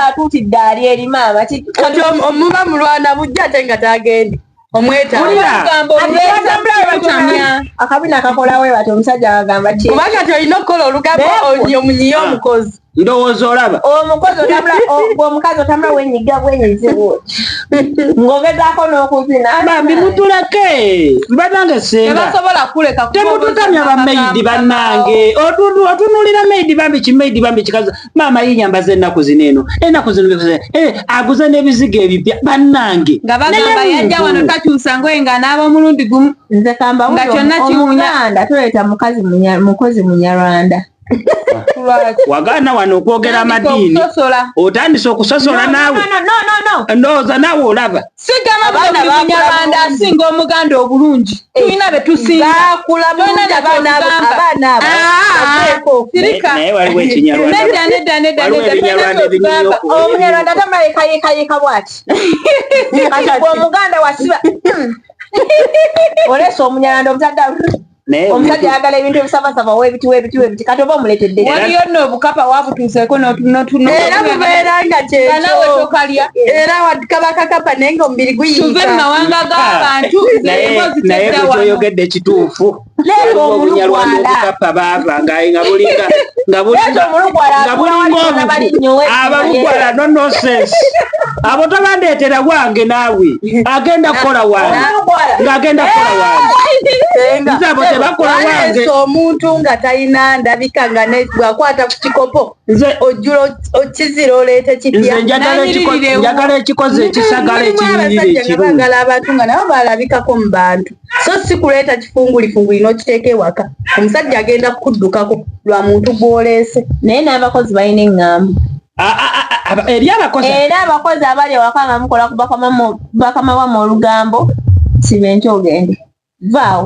S6: atuutidde ali eri maama
S4: kati omuba mulwana bujja ate nga tagendi
S6: akabina kakolawe bati omusajja agamba ti
S4: kuba kati olina okukola olugambo omunyiye omukozi
S5: ndowooza olaba
S6: omukazi otambula wenyiga bwenyizibu ng'ogezaako n'okuzina
S5: bambi mutuleke bannange senga temututamya bamaidi bannange otunulira maidi bambi kimaidi bambi kikazi maama yinyambaza ennaku zino eno ennaku zino aguza n'ebizigo ebipya bannange
S1: nga bagamba yajja wano takyusa ngoye nga naaba omulundi gumu
S6: nze kamba nga kyonna kiwunya tuleeta mukozi munyarwanda
S5: wagaana wano okwogera amadiini otandise okusosola naawe ndowooza naawe olaba
S1: sigamamunyarwanda asinga omuganda obulungi tulina
S5: betusingaanaye waliwo ekinyarwanda
S6: omunyarwanda tamalekayekayeka bwati kati omuganda wasiba olesa omunyarwanda omuzadde omusajja ayagala ebintu ebisabasaba webiti kati oba omuletedde
S1: waliyo nno obukapa wabutuuseeko
S4: era bubeera nga kyekyo era wakabakakapa naye nga omubiri
S1: guyiika tuve mu mawanga g'abantu
S5: naye bwekyoyogedde kituufu obunyarwanda obukapa baava nga bulinga abalugwala nonsense abo tabandeetera wange naawe agenda kukola wange ng'agenda kukola wange nzabo tebakola wange
S4: omuntu nga talina ndabika nga bwakwata ku kikopo ojjula okizira oleete kipya
S5: njagala ekikozi ekisagala ekinyirira ekirungi
S4: bagala abantu nga nabo balabikako mu bantu so si kuleeta kifungulifunguli n'okiteeka ewaka omusajja agenda kukuddukako lwa muntu gw'oleese
S6: naye n'abakozi balina eŋŋambo
S5: eri abakozi
S6: era abakozi abali ewaka nga mukola ku bakama bamu olugambo siba enti ogende vaawo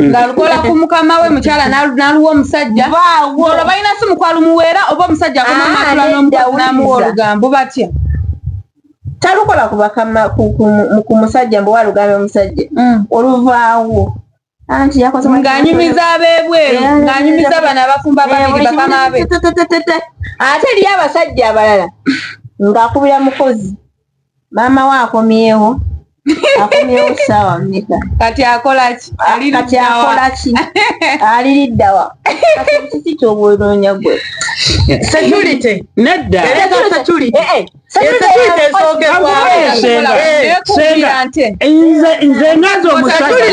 S1: nga lukola ku mukama we mukyala n'aluwa omusajja olwo balina si mukwalo muweera oba omusajja akumamatula n'omukozi n'amuwa olugambo batya
S6: talukola ku bakama ku musajja mbu walugambe omusajja oluvaawo anti yakoze
S1: ng'anyumiza abeebweru ng'anyumiza bano abafumba babiri bakama be
S6: ate eriyo abasajja abalala ng'akubira mukozi maama we akomyewo ssaawa mmeka
S1: kati akola ki
S6: aliriddawa kati kiki kyobwonoonya gwe
S4: security
S5: nedda
S1: nze
S5: nze ngaza omusajja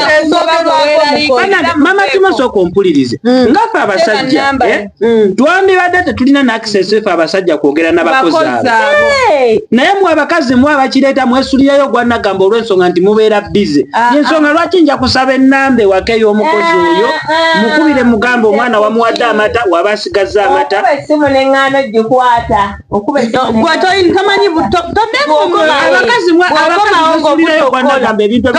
S5: mama tumasoko mpulirize ngafe abasajja twandibadde tetulina n'access efe abasajja kwogera n'abakozi naye mwe abakazi mwe abakireeta mwesulirayo gwanagamba olw'ensonga nti mubeera bize yensonga lwaki nja kusaba ennamba ewaka ey'omukozi oyo mukubire mugamba omwana wamuwadde amata waba asigaza amata abakazi mwe mwesulirayo gwanagamba ebintu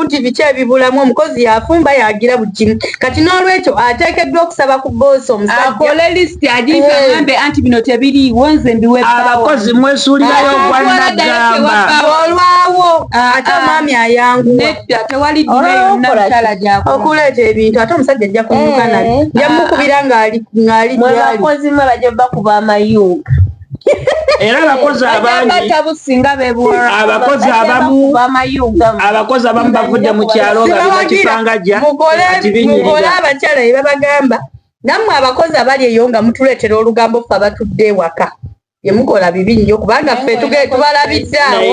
S4: nti biki ebibulamu omukozi yafumba yagira buli kimu kati n'olwekyo ateekeddwa okusaba ku boosi omusajja
S1: akole lisiti agigambe anti bino tebiriiwo nze mbiwebbaawo
S5: abakozi mwesuulirayo gwanagamba
S4: olwawo ate omwami ayanguwa
S1: nedda tewali dira yonna mutala gyako
S4: okuleeta ebintu ate omusajja ajja kunyuka naye yamukubira ng'ali
S6: abakozi mwe bajja bakuba amayunga
S5: era abakozi abangi abakozi abamu bavudde mu kyalo nga bibakifangajja
S4: mukole abakyala bye babagamba nammwe abakozi abali eyo nga mutuleetera olugambo ffe abatudde ewaka yemukola bibi nnyo kubanga ffe tubalabidde awo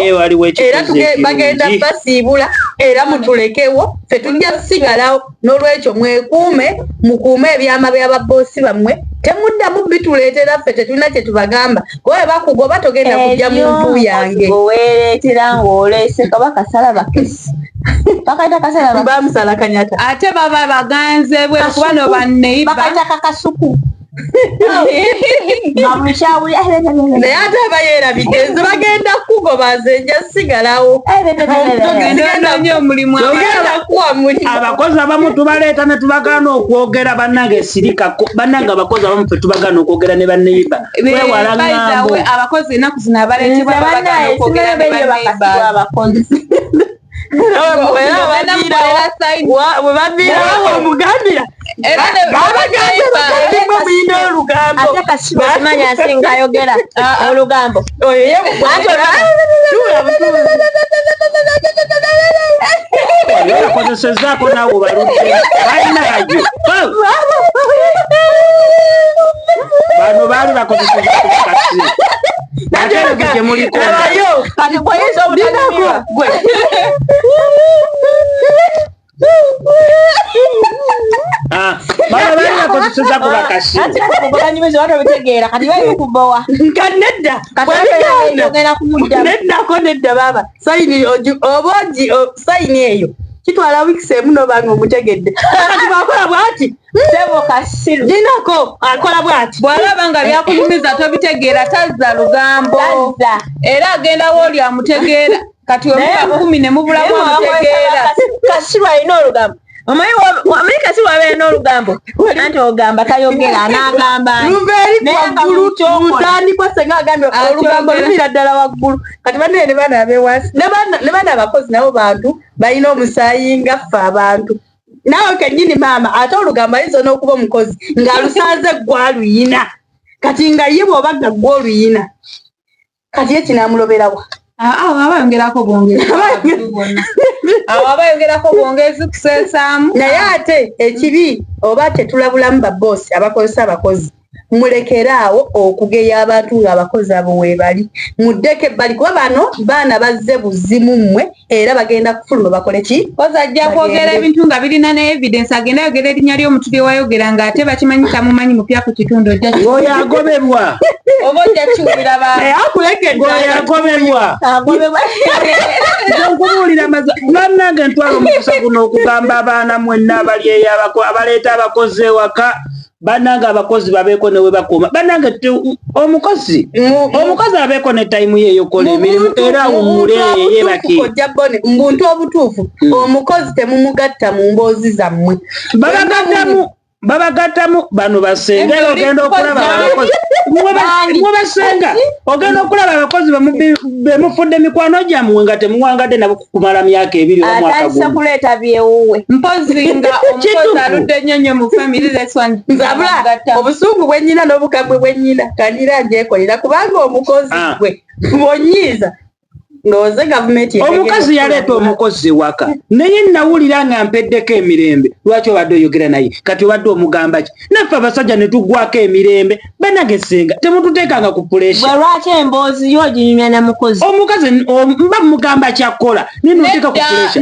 S4: era bagenda basiibula era mutulekewo ffe tujja kusigalawo n'olwekyo mwekuume mukuume ebyama by'ababoosi bammwe temuddamu bituleetera ffe tetulina kye tubagamba kuba bakugoba togenda kujja muntu yange
S6: weereetera ng'oleese kaba kasala bakesi bakaita kasala
S4: bamusala kanyata
S1: ate baba baganze bwe kuba no banneiba
S6: bakaita kakasuku
S4: naye ate abayerabidde nze bagenda kugoba nze nja sigalawo
S5: abakozi abamu tubaleeta ne tubagaana okwogera bannange sirikako bannange abakozi abamu fe tubagaana okwogera ne banneiba wewala ngambo
S1: abakozi ennaku zino abaleetebwa babagaana okwogera ne banneiba
S4: webaviirawo omugambira muyina olugambo
S6: ate kasiba kimanya asinga ayogera olugambo
S5: bakozesezaako naawe baludde balinayo bano baali bakozesezaako kasi ate gye muliko
S6: kati kweyinza obutanimira gwe
S5: baba baali bakozesezaako bakasi
S6: banyumizi batobitegeera kati bali kubowa
S4: nedda neddako nedda baba sayini obogi sayini eyo kitwala wiikisi emu n'obanga omutegedde kati bwakola bwati
S6: sebo kasiru
S4: ginako akola bwati
S1: bw'alaba nga byakunyumiza tobitegeera tazza lugambo era agendawo oli amutegeera kati omuba 10 ne mubulamu amutegeera
S6: kasiru alina olugambo omanyi kasiru abeera n'olugambo anti ogamba tayogera n'agamba
S4: lubeeri mutandikwa senga agambye olugambo lumira ddala waggulu kati bannaye ne baana abeewansi ne baana abakozi nabo bantu balina omusaayi nga ffe abantu naawe kennyini maama ate olugambo ayinza n'okuba omukozi ng'alusanze gwaluyina kati nga ye bw'oba gwe oluyina kati ye kinaamuloberawa
S1: abayongerako bwongezi kuseesaamu
S4: naye ate ekibi oba tetulabulamu baboosi abakozesa abakozi mulekeraawo okugeya abantu ng'abakozi abo weebali muddeko ebbali kuba bano baana bazze buzimu mmwe era bagenda kufuluma bakole ki
S1: kozi ajja kwogera ebintu nga birina ne evidence agenda yogera erinnya ly'omuntu lye wayogera ng'ate bakimanyi tamumanyi mupya ku kitundu ojja
S5: oyo agobebwa
S1: oba ojja kiwulira
S5: oyo agobebwa nkubuulira bannange ntwala omukisa guno okugamba abaana mwenna abali eyo abaleeta abakozi ewaka bannange abakozi babeeko newe bakuuma bannange omukozi abeeko ne tayimu ye eyokola emirimu era awummule yebaki
S4: muntu obutuufu omukozi temumugatta mu mboozi zammwe
S5: babagattamu bano basenga era ogenda okulaba abakozi mwebasenga ogenda okulaba abakozi bemufudde mikwano gyammwe nga temuwangadde nabo kumala myaka 2 oba mwaka gumu
S6: kuleeta byewuwe
S1: mpozi nga omukozi aludde nnyo mu family leswan
S4: nzabula obusungu bwennyina n'obukambwe bwennyina kandira njekolera kubanga omukozi gwe bwonyiiza Ngoze government
S5: omukazi yaleeta omukozi waka naye nawulira nga mpeddeko emirembe lwaki obadde oyogera naye kati obadde omugamba ki naffe abasajja ne tuggwako emirembe banagesenga temututeekanga ku puresha
S6: bwe lwaki emboozi yo oginyumya na mukozi
S5: omukazi mba mugamba kyakkola ninoteeka ku puresha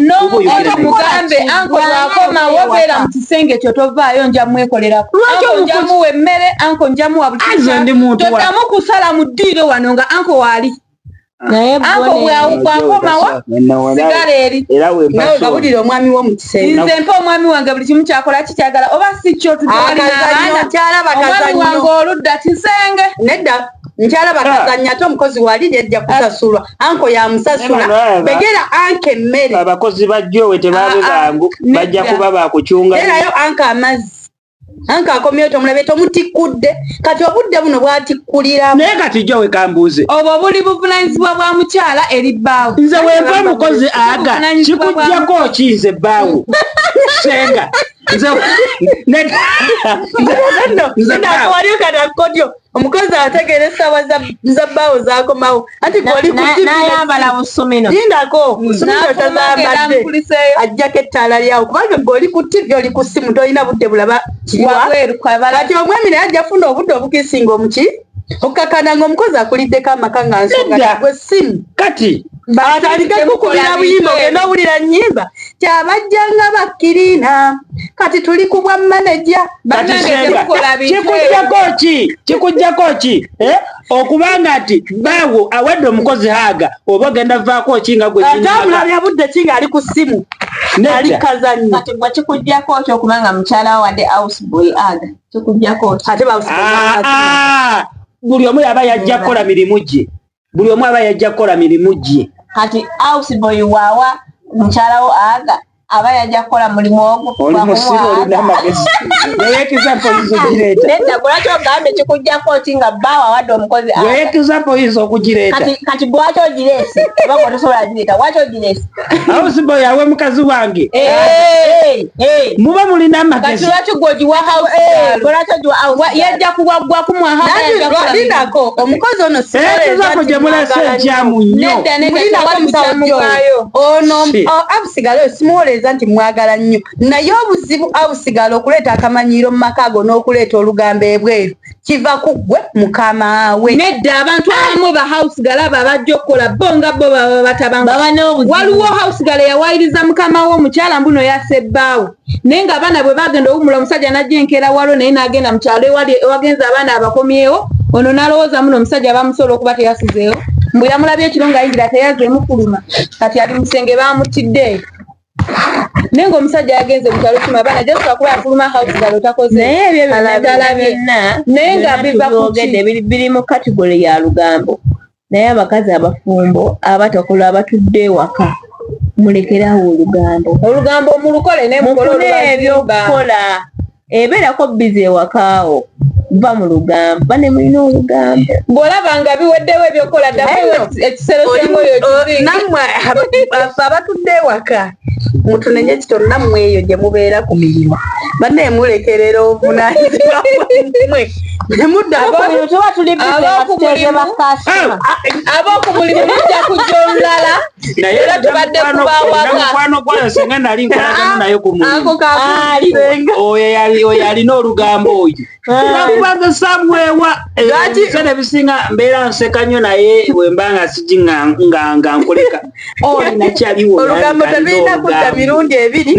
S1: mugambe anko lwakomawo beera mu kisenge kyo tovaayo nja mwekolerako anko njamuwa emmere anko njamuwa butotamu kusala mu ddiiro wano nga anko waali
S6: naye
S1: anko bwakomawo sigala eri
S4: nawe gabulira omwami wo mu kisenge
S1: nze mpa omwami wange buli kimu kyakola kikyagala oba si kyo omwami wange oludda kisenge
S4: nedda nkyala bakazanya ate omukozi wali yajja kusasulwa anko yamusasula begera anke emmere
S5: abakozi bajjowe tebaabe bangu bajja kuba bakucunga
S4: erayo anka amazzi anka akomyeyo tomulabe tomutikkudde kati obudde buno bwatikkulira
S5: naye kati jjowe kambuuze
S1: obwo buli buvunanyizibwa bwa mukyala eri bbaawo
S5: nze wempa omukozi aga kikujjako kiize bbaawo senga
S4: wali katakodyo omukozi ategeera essaawa za bbaawo zakomawo anti
S6: nayambala busumino
S4: lindako busumino tazambadde ajjako ettaala lyawo kubanga gweoli ku tivi oli ku ssimu tolina budde bulaba kiwa kati omwami naye ajja funa obudde obukisinga omuki okukakana ng'omukozi akuliddeko amaka nga nsonga gwe ssimu
S5: kati
S4: batandike kukubira buyimba ogenda owulira nnyimba kyabajjanga bakkirina kati tuli ku bwa manaja
S5: kikujjako ki okubanga nti baawo awadde omukozi haaga oba ogenda vaako ki nga
S4: gwetambulabya budde ki ng'ali ku ssimu ali kazannya
S6: kati gwe kikujjako ki okubanga mukyala wadde houseboy aga kikujjako ki
S4: ate
S5: buli omu yaba yajja kukola mirimu gye
S6: kati houseboy waawa mukyalawo aga aba yajja kukola mulimu ogwo nedda lwaki ogambe kikujjako ki nga bbaawo awadde omukozi kati lwaki ogireese oba nga tosobola gireeta lwaki ogireese
S5: houseboy awe mukazi wange muba mulina amagezi
S1: lwaki gwogiwa yajja kuwaggwaku
S4: mwahalindako omukozi ono
S5: ekizako gye mulese ekyamu nnyo
S4: ono abusigala simuwoleeza nti mwagala nnyo naye obuzibu abusigala okuleeta akamanyiiro mu maka ago n'okuleeta olugambo ebweru kiva ku ggwe mukama we
S1: nedda abantu abamu bahausigala babajja okukola bo nga bo baba batabanga waliwo hausigala yawayiriza mukama we omukyala mbuno yasebbaawo naye nga abaana bwe bagenda owumula omusajja najja enkeera walo naye n'agenda mu kyalo ewagenza abaana abakomyewo ono n'alowooza muno omusajja bamusobola okuba teyasizeewo mbu yamulabye ekiro ng'ayingira teyazeemu kuluma kati ali musenge bamutidde naye ng'omusajja yagenze mu kyalo kimu abaana jasika kuba yafuluma hausigala otakoze
S6: naye ebyo byonna
S1: naye nga biva
S6: biri mu kategole ya lugambo naye abakazi abafumbo abatakola abatudde ewaka mulekerawo olugambo
S1: mulukole naye
S6: mukole ebyokukola ebeerako bizi ewakaawo va mu lugambo bane mulina olugambo
S1: bw'olaba nga biweddewo ebyokukola ekisero ky'engoyo
S4: nammwe abatudde ewaka mutunenye ekitono nammwe eyo gye mubeera ku mirimu banne mulekerera obuvunaanyizibwa bwammwe
S1: ab'oku mulimu mujja kujja olulala era tubadde
S5: kubaawaka gwayo senga nali nkolagana naye ku mulimu oyo alina olugambo oyo bakubanza samwewa ebiseera ebisinga mbeera nseka nnyo naye bwembanga sigi nga nkoleka olinakyaliwo
S4: olugambo tebirina kudda mirundi ebiri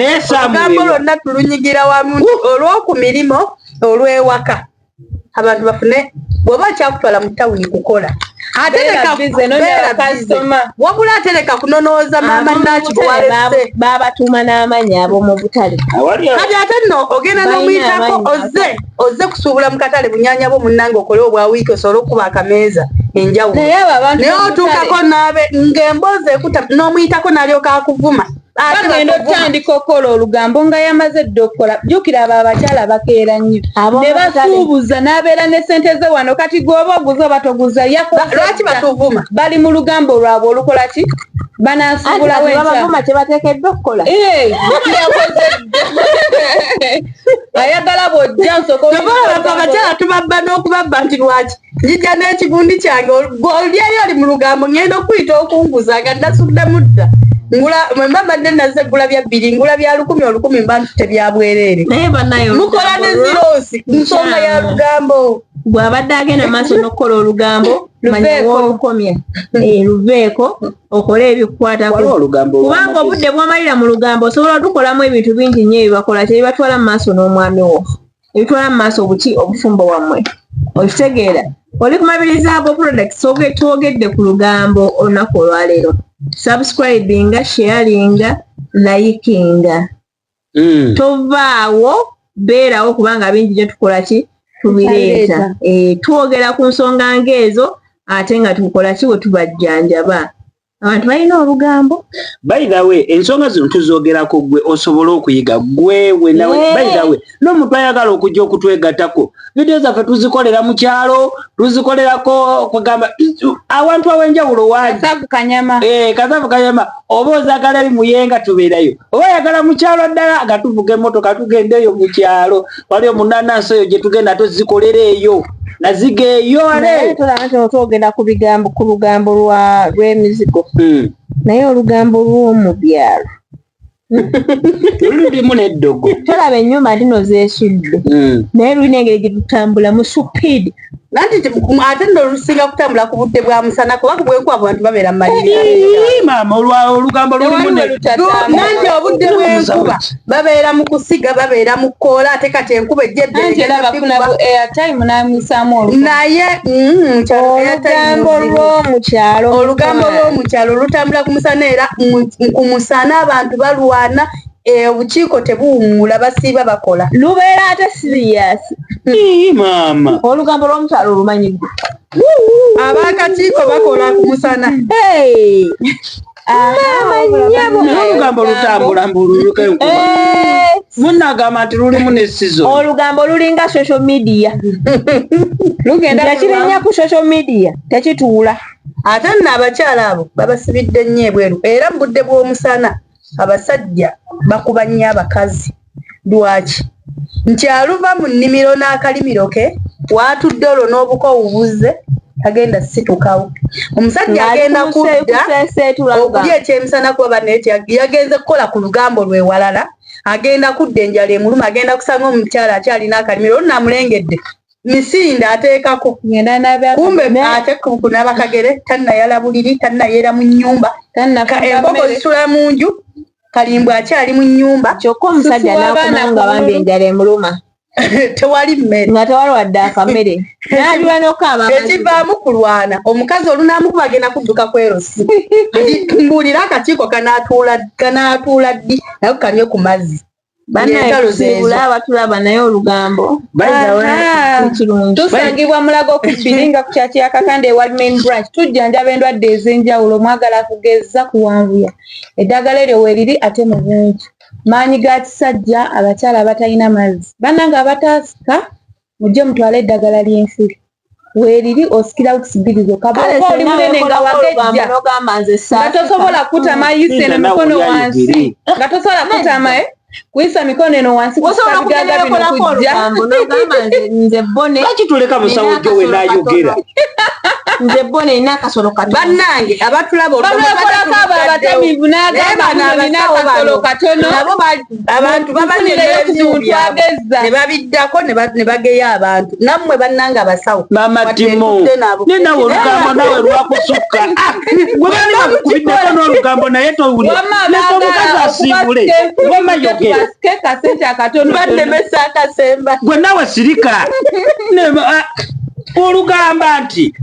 S4: olugambo lwonna tulunyigira wamu olw'oku mirimu olw'ewaka abantu bafune bw'oba kyakutwala mu tawuni kukola wabula atereka kunonooza maama nakikuwalese
S6: babatuuma n'amannya ab'omu butale
S4: kati ate nno ogenda n'omuyitako ozze kusuubula mu katale bunyanya bwo munnange okole obwa wiiki osobole okuba akameeza enjawulo naye otuukako ng'emboozi ekuta n'omuyitako n'alyoka akuvuma
S1: bagenda otandika okukola olugambo nga yamaze dde okukola jjukira abo abakyala bakeera nnyo ne basuubuza n'abeera ne ssente ze wano kati gweoba oguza oba toguza
S4: lwaki batuvuma
S1: bali mu lugambo lwabwe olukola ki banaasuubulawo
S6: enkya kyebateekeddwa okukola
S1: ayagala bw'ojja
S4: abakyala tubabba n'okubabba nti lwaki njija n'ekigundi kyange olyayo ali mu lugambo ngenda okuyita okunguza nga nasudde mudda mba mbadde nazze gula bya 2 ngula bya 1,000 mba ntute bya bwereere mukola ne ziroosi nsonga ya lugambo
S6: bw'abadde agenda maaso n'okukola olugambo manyiwa olukomya luveeko okole ebikwata kubanga obudde bw'amalira mu lugambo osobola otukolamu ebintu bingi nnyo ebibakola tebibatwala mu maaso n'omwami wo ebitwala mu maaso obuki obufumbo wammwe okitegeera oli kumabiriza abo products twogedde ku lugambo olunaku olwaleero subscribinga sharinga likinga tovaawo beerawo kubanga bingi gye tukola ki tubireeta twogera ku nsonga ng'ezo ate nga tukola ki we tubajjanjaba abantu balina olugambo
S5: by the way ensonga zino tuzogerako gwe osobola okuyiga gwewe nawe by the way n'omuntu ayagala okujja okutwegattako vidiyo zaffe tuzikolera mu kyalo tuzikolerako kugamba awantu aw'enjawulo wangi Kasavu Kanyama oba ozagala eri Muyenga tubeerayo oba ayagala mu kyalo ddala nga tuvuga emmotoka tugendeeyo mu kyalo waliyo munanansi eyo gye tugenda tuzikolera eyo nazigeeyo
S6: twogenda ku lugambo lw'emizigo naye olugambo lw'omu byalo
S5: lulimu n'eddogo
S6: tolaba ennyumba ndino zeesudde naye lulina engeri gye tutambula mu supiidi
S4: nanti ate nno olusinga kutambula ku budde bwa musana kubanga bwenkuba abantu babeera mu
S5: maama olugambo lulimu
S4: nanti obudde bw'enkuba babeera mu kusiga babeera mu kkoola ate kati enkuba ejjedde naye olugambo lw'omukyalo lutambula ku musana era ku musana abantu balwana obukiiko tebuwummula basiiba bakola
S6: lubeera ate serious
S5: maama
S6: olugambo lw'omukyalo olumanyiddwa
S4: ab'akakiiko bakola ku musana
S5: olugambo lutambula mbululuka enkuba munagamba nti lulimu n'essizo
S6: olugambo lulinga social media lugenda kirinya ku social media tekituula
S4: ate nno abakyala abo babasibidde nnyo ebweru era mu budde bw'omusana abasajja bakuba nnyo abakazi lwaki nti aluva mu nnimiro n'akalimiro ke watudde olwo n'obuko obubuze agenda situkawo omusajja agenda kudda okulya ekyemisana kuba banne yagenze kukola ku lugambo lwe walala agenda kudda enjala emuluma agenda kusanga omukyala akyalina akalimiro olunamulengedde misinda ateekako kumbe ate kunaba kagere tannayala buliri tannayeera mu nnyumba enkoko zisula mu nju Kalimbwa akyali mu nnyumba
S6: kyokka omusajja n'akumanga bambi enjala emuluma
S4: tewali mmere
S6: nga tewalwadde akamere n'aliwa n'okaaba
S4: ekivaamu kulwana omukazi olunaamukuba agenda kudduka kwerosi mbuulira akakiiko kanaatuula ddi naye kanywe ku mazzi
S6: bannayekisiibula abatulaba naye olugambo
S1: tusangibwa Mulago ku Biringa ku kyaki ya Kakande ewa main branch tujjanjaba endwadde ez'enjawulo mwagala kugeza kuwanvuya eddagala eryo weeriri ate mu bungi maanyi ga kisajja abakyala abatalina mazzi bannange abataasika mujje mutwale eddagala ly'ensiri weeriri osikira okusigirizo kabaka oli munene nga wagejja nga tosobola kutama yise n'emikono wansi nga tosobola kutama kuyisa mikono eno wansi kusabigaga bino kujja
S6: nze bone
S5: laki tuleka musawo gyo we naayogera
S6: nze bone ina akasolo katono
S4: bannange abatulaba
S1: olwobakolako abo abatamivu n'agamba nina akasolo katono
S4: abantu babanyelebyageza ne babiddako ne bageya abantu nammwe bannange abasawo
S5: mama timo nenawe olugambo nawe lwakusukka gwe bali bakubiddeko n'olugambo naye towulira nekomukazi asiibule wamayo
S1: kasente akatono
S4: bannemesa akasemba
S5: gwe nawe sirika olugamba nti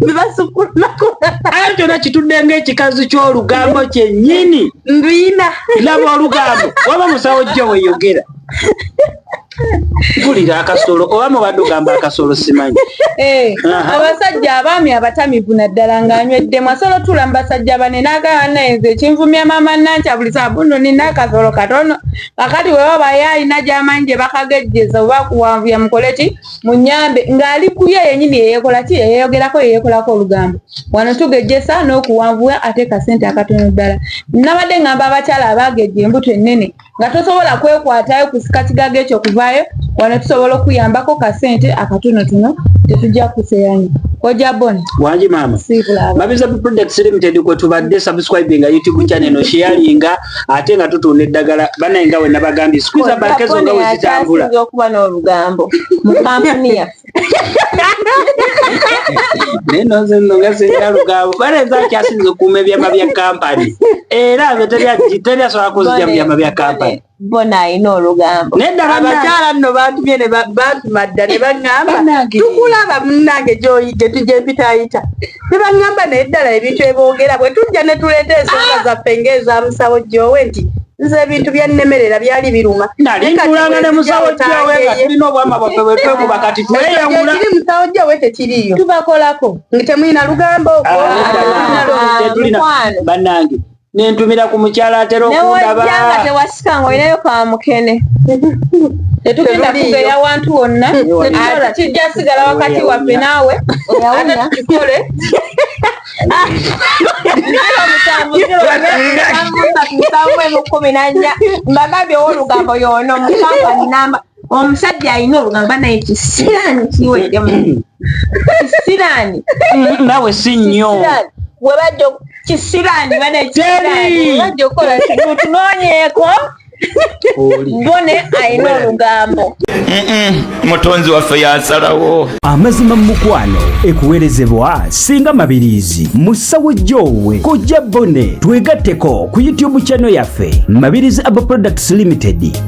S5: ayo kyona kitudde ng'ekikazi ky'olugambo kyennyini
S4: ndwina
S5: laba olugambo waba musawo jjo weyogera mpulira akasolo oba mubadde ogamba akasolo simanyi
S1: abasajja abaami abatamivu naddala ng'anyweddemu asobola otula mu basajja bane n'agamba naye nze kinvumya maama Nanca buli saa buno nina akasolo katono kakati wewa bayayina gy'amanyi gye bakagejjeza oba kuwanvuya mukole ki munyambe ng'ali kuye yennyini yeyekola ki yeyeyogerako yeyekolako olugambo wano tugejjesa n'okuwanvuya ate kasente akatono ddala nabadde ngamba abakyala abaagejja embuto ennene nga tosobola kwekwatayo kusika kigaga ekyo kuvaayo wano tusobola okuyambako kasente akatonotono tetujja kuseyanyi Koja Bone.
S5: Wanji mama. Mabirizi Apple Products Limited kwe tubadde subscribing YouTube channel no sharinga ate nga tutunda eddagala banayenga we nabagambye squeeze bakezo nga wezitambula.
S6: Okuba n'olugambo mu kampuni yaffe.
S5: Neno zino nga singa lugambo baleza kyasinze okuuma ebyama bya kampani era teri asobola kuzija mu byama bya kampani.
S6: Bona ayina olugambo.
S4: Nedda abakyala nno batumye ne batumadda ne baŋŋamba tukulaba munnange gy'oyidde tujje mpitayita ne baŋŋamba naye ddala ebintu ebogera bwe tujja ne tuleeta ensonga zaffe ng'eza musawo Joowe nti nze ebintu byannemerera byali biruma
S5: nali ntulanga ne musawo Joowe nga tulina obwama bwaffe bwe twekuba kati tweyawula
S4: kiri musawo Joowe tekiriiyo
S1: tubakolako
S4: temulina lugambo
S5: bannange nentumira ku mukyala atera okundaba
S6: newojjanga tewasikanga olinayo kwa mukene
S1: tetugenda kugeya wantu wonna ate kijja sigala wakati waffe naawe ate tukikole
S6: mbagambye olugambo yono mukampani namba omusajja alina olugambo naye kisirani kiwejjemu kisirani
S5: nawe si nnyo
S6: webajja kisirani bane kisirani webajja okukola tunoonyeeko Bone alina olugambo.
S2: Mutonzi waffe yasalawo.
S3: Amazima mukwano ekuweerezebwa singa mabirizi musawo Joowe Kojja Bone twegatteko ku YouTube channel yaffe Mabirizi Apple Products Limited.